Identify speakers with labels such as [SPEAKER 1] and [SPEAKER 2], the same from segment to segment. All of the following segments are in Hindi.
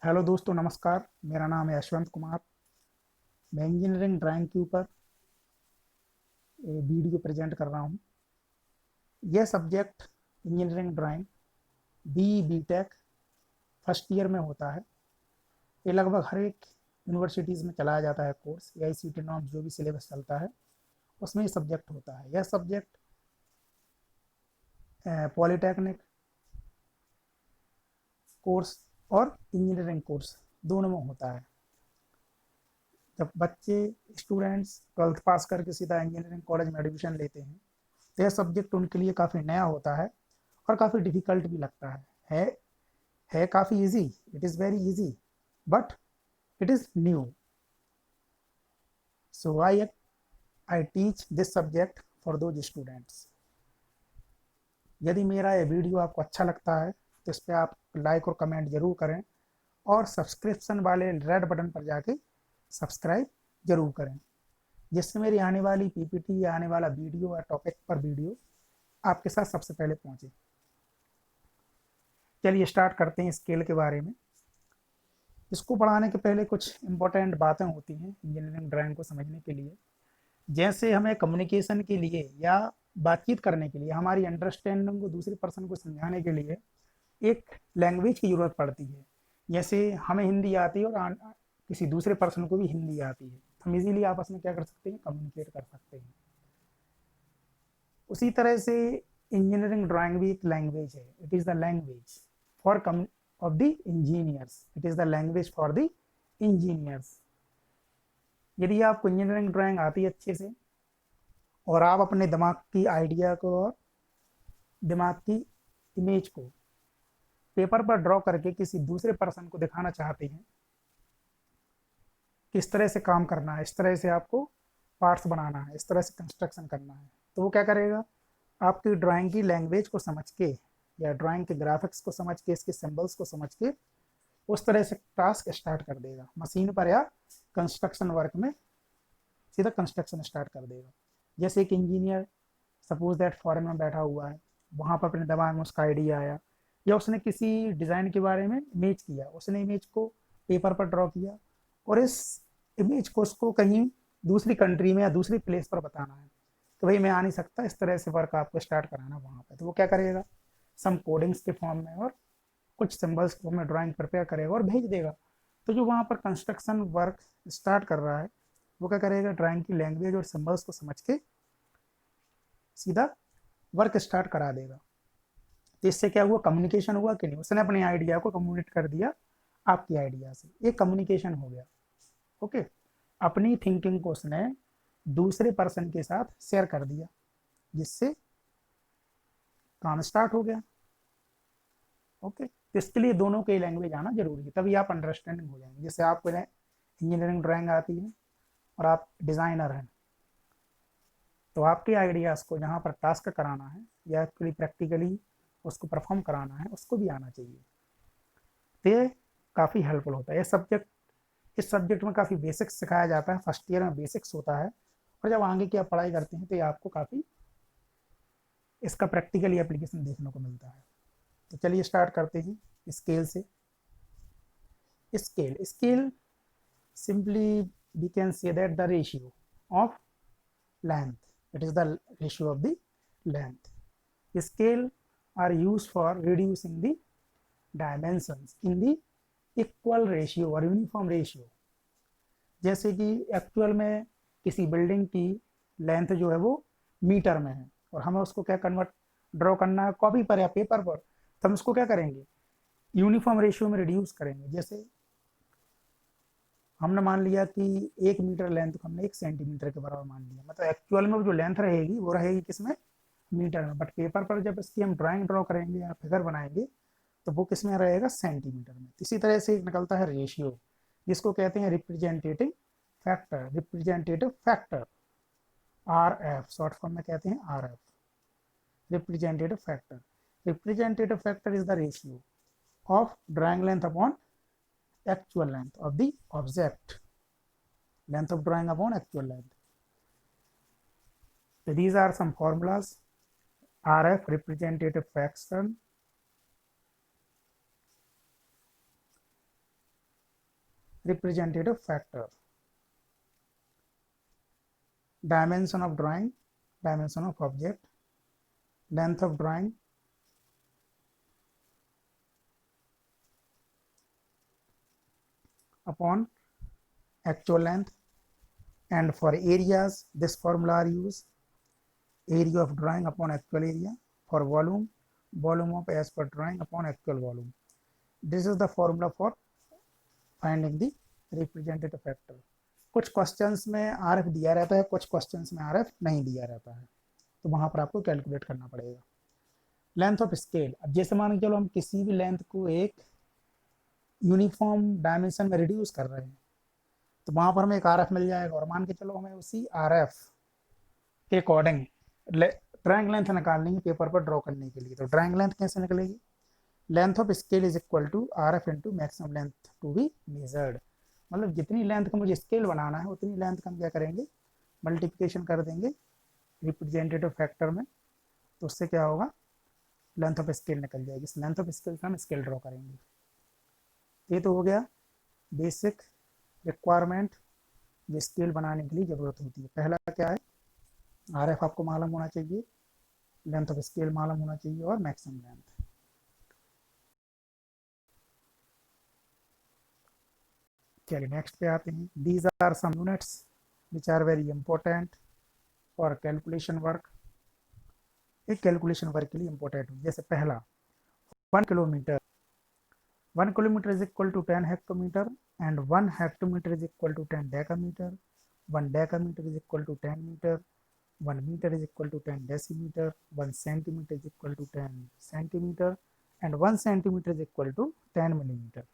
[SPEAKER 1] हेलो दोस्तों, नमस्कार। मेरा नाम है यशवंत कुमार। मैं इंजीनियरिंग ड्राइंग के ऊपर वीडियो प्रेजेंट कर रहा हूँ। यह subject engineering drawing B tech first year में होता है। ये लगभग हर एक यूनिवर्सिटीज़ में चलाया जाता है कोर्स। AICTE नॉर्म्स जो भी सिलेबस चलता है उसमें ये सब्जेक्ट होता है। यह सब्जेक्ट पॉलीटेक्निक कोर्स और इंजीनियरिंग कोर्स दोनों में होता है। जब बच्चे स्टूडेंट्स 12th पास करके सीधा इंजीनियरिंग कॉलेज में एडमिशन लेते हैं तो यह सब्जेक्ट उनके लिए काफ़ी नया होता है और काफ़ी डिफिकल्ट भी लगता है है काफ़ी easy. It is very easy but it is new. So I teach this subject for those students. यदि मेरा ये वीडियो आपको अच्छा लगता है तो इस पर आप लाइक और कमेंट जरूर करें और सब्सक्रिप्शन वाले रेड बटन पर जाके सब्सक्राइब जरूर करें, जिससे मेरी आने वाली PPT या आने वाला वीडियो या टॉपिक पर वीडियो आपके साथ सबसे पहले पहुंचे। चलिए स्टार्ट करते हैं स्केल के बारे में। इसको पढ़ाने के पहले कुछ इंपॉर्टेंट बातें होती हैं इंजीनियरिंग ड्राइंग को समझने के लिए। जैसे हमें कम्युनिकेशन के लिए या बातचीत करने के लिए, हमारी अंडरस्टैंडिंग को दूसरे पर्सन को समझाने के लिए एक लैंग्वेज की ज़रूरत पड़ती है। जैसे हमें हिंदी आती है और किसी दूसरे पर्सन को भी हिंदी आती है, हम इजीली आपस में क्या कर सकते हैं, कम्युनिकेट कर सकते हैं। उसी तरह से इंजीनियरिंग ड्राइंग भी एक लैंग्वेज है। It is the language for of the engineers. It is the language for the engineers. यदि आपको इंजीनियरिंग ड्राइंग आती है अच्छे से और आप अपने दिमाग की आइडिया को और दिमाग की इमेज को पेपर पर ड्रॉ करके किसी दूसरे पर्सन को दिखाना चाहते हैं किस तरह से काम करना है, इस तरह से आपको पार्ट्स बनाना है, इस तरह से कंस्ट्रक्शन करना है, तो वो क्या करेगा, आपकी ड्राइंग की लैंग्वेज को समझ के या ड्राइंग के ग्राफिक्स को समझ के, इसके सिंबल्स को समझ के उस तरह से टास्क स्टार्ट कर देगा मशीन पर या कंस्ट्रक्शन वर्क में। सीधा कंस्ट्रक्शन स्टार्ट कर देगा। जैसे एक इंजीनियर सपोज दैट फॉरेन में बैठा हुआ है, वहाँ पर अपने दिमाग में उसका आइडिया आया या उसने किसी डिज़ाइन के बारे में इमेज किया, उसने इमेज को पेपर पर ड्रॉ किया और इस इमेज को उसको कहीं दूसरी कंट्री में या दूसरी प्लेस पर बताना है, तो भाई मैं आ नहीं सकता, इस तरह से वर्क आपको स्टार्ट कराना वहाँ पर। तो वो क्या करेगा, सम कोडिंग्स के फॉर्म में और कुछ सिंबल्स को हमें ड्राइंग प्रिपेयर करेगा और भेज देगा। तो जो वहाँ पर कंस्ट्रक्शन वर्क स्टार्ट कर रहा है वो क्या करेगा, ड्राइंग की लैंग्वेज और सिंबल्स को समझ के सीधा वर्क स्टार्ट करा देगा। तो इससे क्या हुआ, कम्युनिकेशन हुआ कि नहीं, उसने अपने आइडिया को कम्युनिकेट कर दिया आपकी आइडिया से, ये कम्युनिकेशन हो गया। ओके, अपनी थिंकिंग को उसने दूसरे पर्सन के साथ शेयर कर दिया, जिससे काम स्टार्ट हो गया। ओके, तो इसके लिए दोनों की लैंग्वेज आना जरूरी है, तभी आप अंडरस्टैंडिंग हो जाएंगे। जैसे आपको इंजीनियरिंग ड्राइंग आती है और आप डिज़ाइनर हैं, तो आपके आइडियाज़ को जहाँ पर टास्क कराना है या एक्चुअली प्रैक्टिकली उसको परफॉर्म कराना है उसको भी आना चाहिए। तो ये काफ़ी हेल्पफुल होता है ये सब्जेक्ट। इस सब्जेक्ट में काफ़ी बेसिक्स सिखाया जाता है, फर्स्ट ईयर में बेसिक्स होता है, और जब आगे की आप पढ़ाई करते हैं तो ये आपको काफ़ी इसका प्रैक्टिकली एप्लीकेशन देखने को मिलता है। तो चलिए स्टार्ट करते हैं स्केल से। Scale scale simply we can say that the ratio of length, it is the ratio of the length. Scale are used for reducing the dimensions in the equal ratio or uniform ratio। जैसे कि एक्चुअल में किसी बिल्डिंग की लेंथ जो है वो मीटर में है और हमें उसको क्या कन्वर्ट ड्रॉ करना है कॉपी पर या पेपर पर, तो हम उसको क्या करेंगे, यूनिफॉर्म रेशियो में रिड्यूस करेंगे। जैसे हमने मान लिया कि 1 मीटर लेंथ को हमने 1 सेंटीमीटर के बराबर मान लिया, मतलब एक्चुअल में जो लेंथ रहेगी वो रहेगी किसमें, मीटर में, बट पेपर पर जब इसकी हम ड्राइंग ड्रॉ करेंगे या फिगर बनाएंगे तो वो किस में रहेगा, सेंटीमीटर में। इसी तरह से एक निकलता है रेशियो, जिसको कहते हैं representative factor. Representative factor RF short form में कहते हैं RF, representative factor. Representative factor is the ratio of drawing length upon actual length of the object, length of drawing upon actual length. So these are some formulas. RF representative fraction, representative factor. Dimension of drawing, dimension of object, length of drawing, upon actual length. And for areas, this formula are used. Area of drawing upon actual area. For volume, volume of as per drawing upon actual volume. This is the formula for finding the representative factor. कुछ क्वेश्चंस में आरएफ दिया रहता है, कुछ क्वेश्चंस में आरएफ नहीं दिया रहता है, तो वहां पर आपको कैलकुलेट करना पड़ेगा। लेंथ ऑफ स्केल, अब जैसे मान के चलो हम किसी भी लेंथ को एक यूनिफॉर्म डायमेंशन में रिड्यूस कर रहे हैं, तो वहां पर हमें एक आरएफ मिल जाएगा, और मान के चलो हमें उसी आरएफ के अकॉर्डिंग ड्राइंग लेंथ निकालनी है पेपर पर ड्रॉ करने के लिए। तो ड्राइंग लेंथ कैसे निकलेगी? Length of scale is equal to RF into maximum length to be measured. मतलब जितनी लेंथ का मुझे स्केल बनाना है उतनी लेंथ का हम क्या करेंगे, मल्टीप्लिकेशन कर देंगे रिप्रेजेंटेटिव फैक्टर में, तो उससे क्या होगा, लेंथ ऑफ स्केल निकल जाएगी। इस लेंथ ऑफ स्केल से हम स्केल ड्रॉ करेंगे। ये तो हो गया बेसिक रिक्वायरमेंट जो स्केल बनाने के लिए ज़रूरत होती है। पहला क्या है, आरएफ आपको मालूम होना चाहिए, लेंथ ऑफ स्केल मालूम होना चाहिए, और मैक्सिमम लेंथ। चलिए नेक्स्ट पे आते हैं। These are some units which are very important for calculation work. एक कैलकुलेशन वर्क के लिए इंपॉर्टेंट है। जैसे पहला 1 kilometre, 1 kilometer is equal to 10 hectometer, and 1 hectometer is equal to 10 decameter. 1 decameter is equal to 10 meter. 1 meter is equal to 10 decimeter. 1 centimeter is equal to 10 centimeter, and 1 centimeter is equal to 10 millimeter.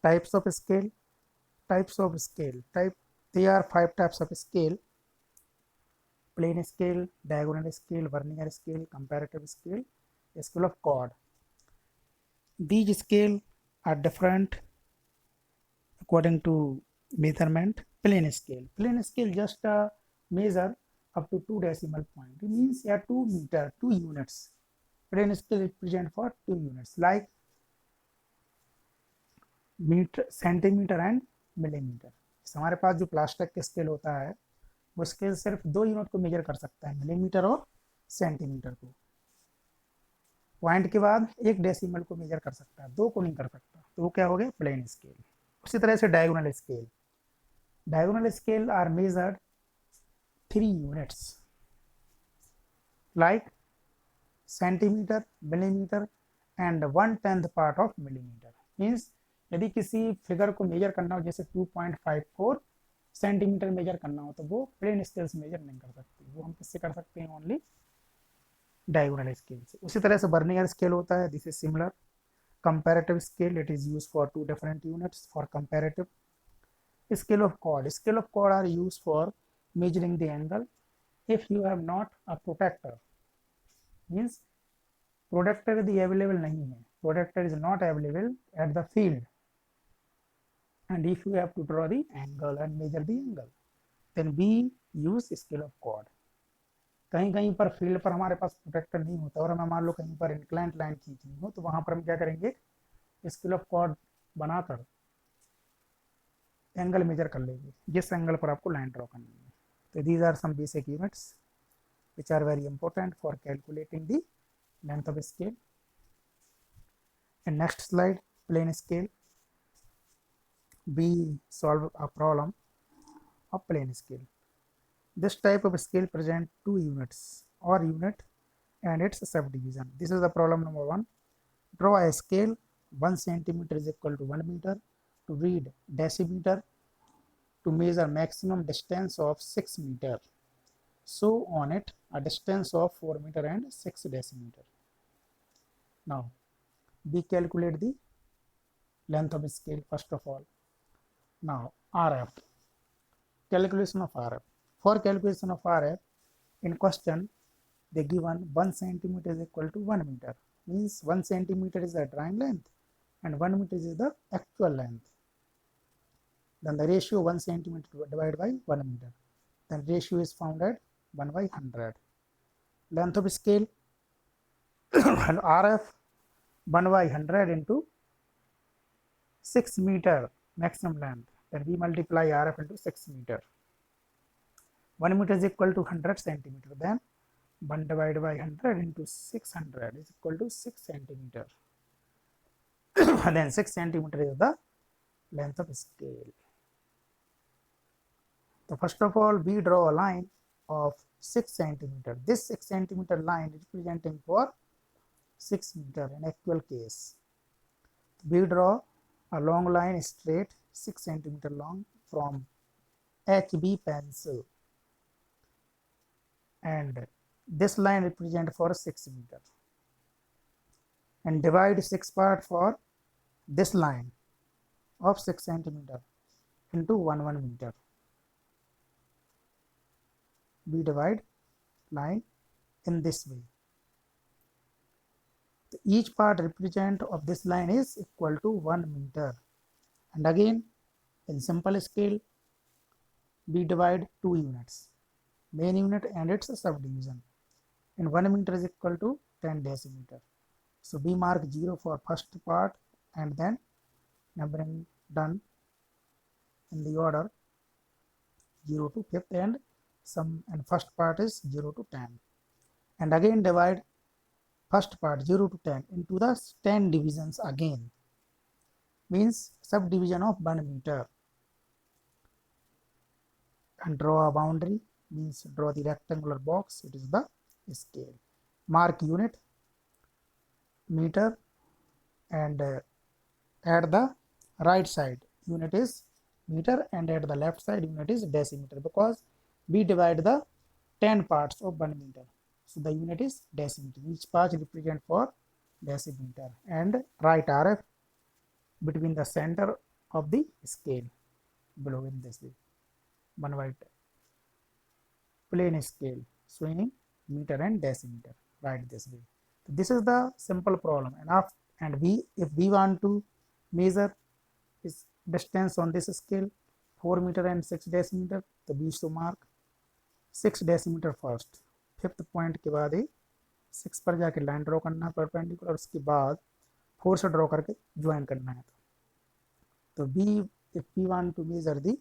[SPEAKER 1] Types of scale. Types of scale. There are 5 types of scale: plane scale, diagonal scale, vernier scale, comparative scale, scale of chord. These scale are different according to measurement. Plane scale just measure up to 2 decimal point. It means 2 meter, 2 units. Plane scale represent for 2 units, like metre, centimetre and millimetre. हमारे पास जो प्लास्टिक का स्केल होता है वो स्केल सिर्फ 2 यूनिट को मेजर कर सकता है, मिलीमीटर और सेंटीमीटर को। पॉइंट के बाद 1 डेसिमल को मेजर कर सकता है, 2 को नहीं कर सकता, तो वो क्या हो गया, प्लेन स्केल। उसी तरह से diagonal scale. Diagonal scale are measured 3 units, like centimetre, millimetre and 1/10 part of millimetre. Means यदि किसी फिगर को मेजर करना हो, जैसे 2.54 सेंटीमीटर मेजर करना हो, तो वो प्लेन स्केल से मेजर नहीं कर सकती, वो हम किससे कर सकते हैं, ओनली डायगोनल स्केल से। उसी तरह से वर्नियर स्केल होता है, this is similar. Comparative scale, it is used for 2 different units for comparative. Scale of chord, scale of chord are used for measuring the angle if you have not a protector, means protector यदि available नहीं है, protector is not available at the field, and if you have to draw the angle and measure the angle, then we use scale of chord. कहीं कहीं पर फील्ड पर हमारे पास प्रोटेक्टर नहीं होता और हमें मान लो कहीं पर इंक्लाइंट लाइन खींचनी हो, तो वहां पर हम क्या करेंगे, स्केल ऑफ कॉर्ड बनाकर एंगल मेजर कर लेंगे जिस एंगल पर आपको लाइन ड्रॉ करनी है। So these are some basic units which are very important for calculating the length of a scale. And next slide, plane scale. We solve a problem of plane scale. This type of scale present 2 units or unit and its subdivision. This is the problem number 1. Draw a scale. 1 centimeter is equal to 1 meter. To read decimeter, to measure maximum distance of 6 meter. So on it a distance of 4 meter and 6 decimeter. Now we calculate the length of scale first of all. Now RF, calculation of RF. For calculation of RF, in question they given 1 centimeter is equal to 1 meter, means 1 centimeter is the drawing length and 1 meter is the actual length. Then the ratio 1 centimeter divided by 1 meter. Then ratio is found at 1 by 100. Length of scale RF 1 by 100 into 6 meter maximum length, then we multiply RF into 6 meter. 1 meter is equal to 100 centimeter, then 1 divided by 100 into 600 is equal to 6 centimeter. Then 6 centimeter is the length of scale. So first of all, we draw a line of 6 centimeter. This 6 centimeter line is representing for 6 meter in actual case. We draw a long line straight 6 centimeter long from HB pencil, and this line represent for 6 meter, and divide 6 part for this line of 6 centimeter into 1 meter. We divide line in this way. So each part represent of this line is equal to 1 meter, and again in simple scale we divide 2 units, main unit and its subdivision. In 1 meter is equal to 10 decimeter. So we mark 0 for first part and then numbering done in the order 0 to 5th, and first part is 0 to 10, and again divide first part 0 to 10 into the 10 divisions again, means subdivision of 1 meter, and draw a boundary, means draw the rectangular box, it is the scale. Mark unit meter, and at the right side unit is meter, and at the left side unit is decimeter, because we divide the 10 parts of 1 meter. So the unit is decimeter. Each part represent for decimeter, and write RF between the center of the scale below in this way. One white plane scale showing meter and decimeter, write this way. So this is the simple problem, and if we want to measure is distance on this scale 4 meter and 6 decimeter, तो we should mark 6 decimeter first. 5th point के बाद 6 पर जाके लाइन ड्रॉ करना है परपेंडिकुलर, उसके बाद 4 से ड्रॉ करके ज्वाइन करना है. तो if we want to measure the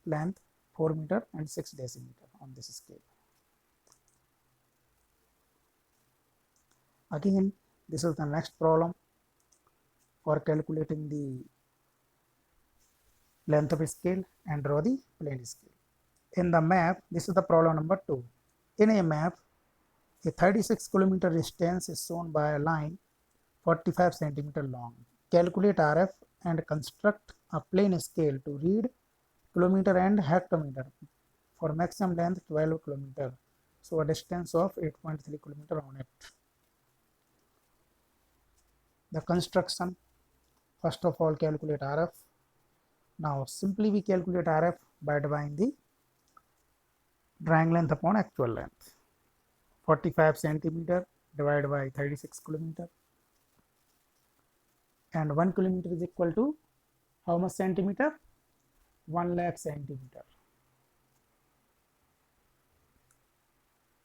[SPEAKER 1] length 4 meter and 6 decimeter on this scale. Again, this is the next problem for calculating the length of scale and draw the plane scale. In the map, this is the problem number 2. In a map, a 36 kilometer distance is shown by a line 45 centimeter long. Calculate RF and construct a plane scale to read kilometer and hectometer for maximum length 12 kilometer. So a distance of 8.3 kilometer on it. The construction, first of all calculate RF. Now simply we calculate RF by dividing the drawing length upon actual length. 45 centimeter divided by 36 kilometer, and 1 kilometer is equal to how much centimeter? 1 lakh centimeter.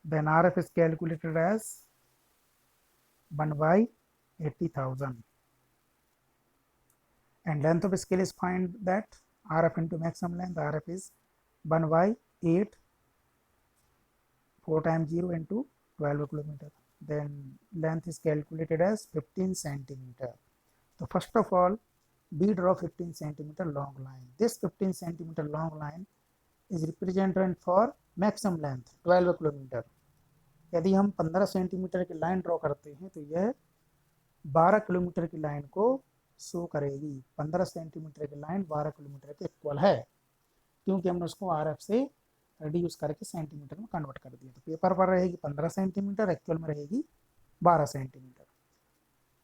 [SPEAKER 1] Then RF is calculated as 1 by 80,000, and length of scale is find that RF into maximum length. RF is 1 by 8, 4 times 0 into 12 kilometer. Then length is calculated as 15 centimeter. So first of all we draw 15 centimeter long line. This 15 centimeter long line is represented for maximum length 12 kilometre. यदि हम 15 सेंटीमीटर की लाइन ड्रॉ करते हैं तो यह 12 किलोमीटर की लाइन को शो करेगी. 15 सेंटीमीटर की लाइन 12 किलोमीटर के इक्वल है, क्योंकि हमने उसको आरएफ से रिड्यूस करके सेंटीमीटर में कन्वर्ट कर दिया. तो पेपर पर रहेगी 15 सेंटीमीटर, एक्चुअल में रहेगी 12 सेंटीमीटर.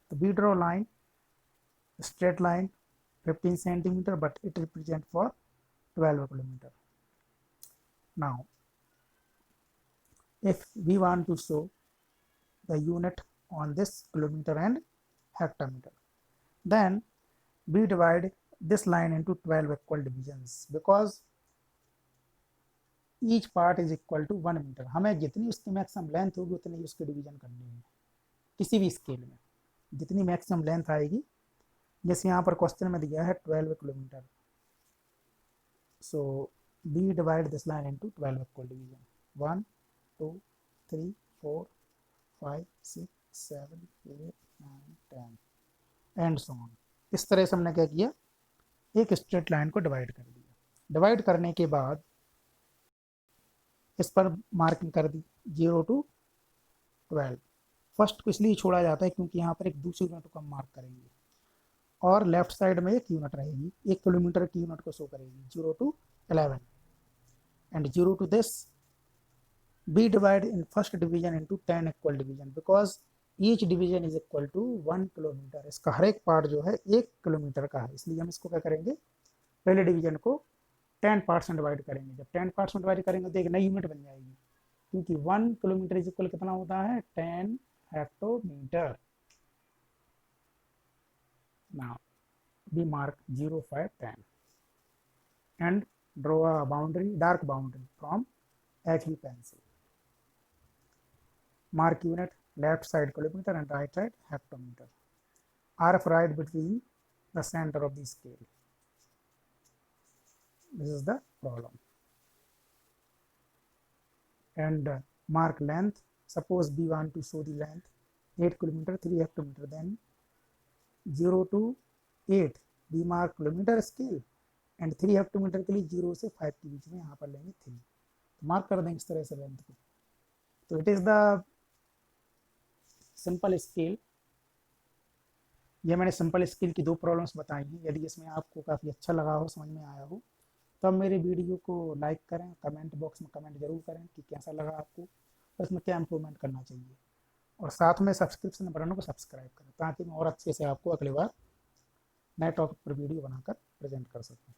[SPEAKER 1] तो we draw line straight line 15 centimeter, but it represent for 12 kilometer. Now if we want to show the unit on this kilometer and hectometer, then we divide this line into 12 equal divisions, because each part is equal to 1 meter. हमें जितनी उसकी मैक्सिमम लेंथ होगी उतनी उसकी डिवीजन करनी है. किसी भी स्केल में जितनी मैक्सिमम लेंथ आएगी जैसे यहाँ पर क्वेश्चन में दिया है 12 kilometre, so be divide this line into 12 equal division, 1 2 3 4 5 6 7 8 9 10 and so on. इस तरह से हमने क्या किया, एक स्ट्रेट लाइन को डिवाइड कर दिया। डिवाइड करने के बाद इस पर मार्किंग कर दी 0 to 12। फर्स्ट को इसलिए छोड़ा जाता है क्योंकि यहाँ पर एक दूसरी यूनिट को हम मार्क करेंगे, और लेफ्ट साइड में एक यूनिट रहेगी, 1 किलोमीटर की यूनिट को शो करेगी 0 to 11 and 0 to this be divided in first division into 10 equal division because each division is equal to 1 kilometre. इसका हर एक पार्ट जो है 1 किलोमीटर का है, इसलिए हम इसको क्या करेंगे, पहले डिवीजन को 10 पार्ट्स में डिवाइड करेंगे। जब 10 पार्ट्स में डिवाइड करेंगे तो एक नई यूनिट बन जाएगी, क्योंकि 1 किलोमीटर इज इक्वल कितना होता है, 10 hectometre. Now we mark 0 5 10 and draw a boundary, dark boundary from HB pencil. Mark unit, left side kilometer and right side hectometer. RF right between the center of the scale. This is the problem. And mark length. Suppose we want to show the length 8 kilometer 3 hectometer, then 0 to 8 we mark kilometre scale and 3 hectometre के लिए 0 से 5 के बीच में यहाँ पर लेंगे 3, तो मार्क कर देंगे इस तरह से लेंथ को। तो it is the simple scale. ये मैंने सिंपल स्केल की 2 प्रॉब्लम्स बताई हैं। यदि इसमें आपको काफ़ी अच्छा लगा हो, समझ में आया हो, तो आप मेरे वीडियो को लाइक करें, कमेंट बॉक्स में कमेंट जरूर करें कि कैसा लगा आपको और इसमें क्या इम्प्रूवमेंट करना चाहिए, और साथ में सब्सक्रिप्शन बटन को सब्सक्राइब करें ताकि मैं और अच्छे से आपको अगली बार नए टॉपिक पर वीडियो बनाकर प्रेजेंट कर सकूं।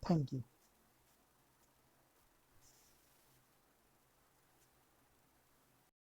[SPEAKER 1] Thank you.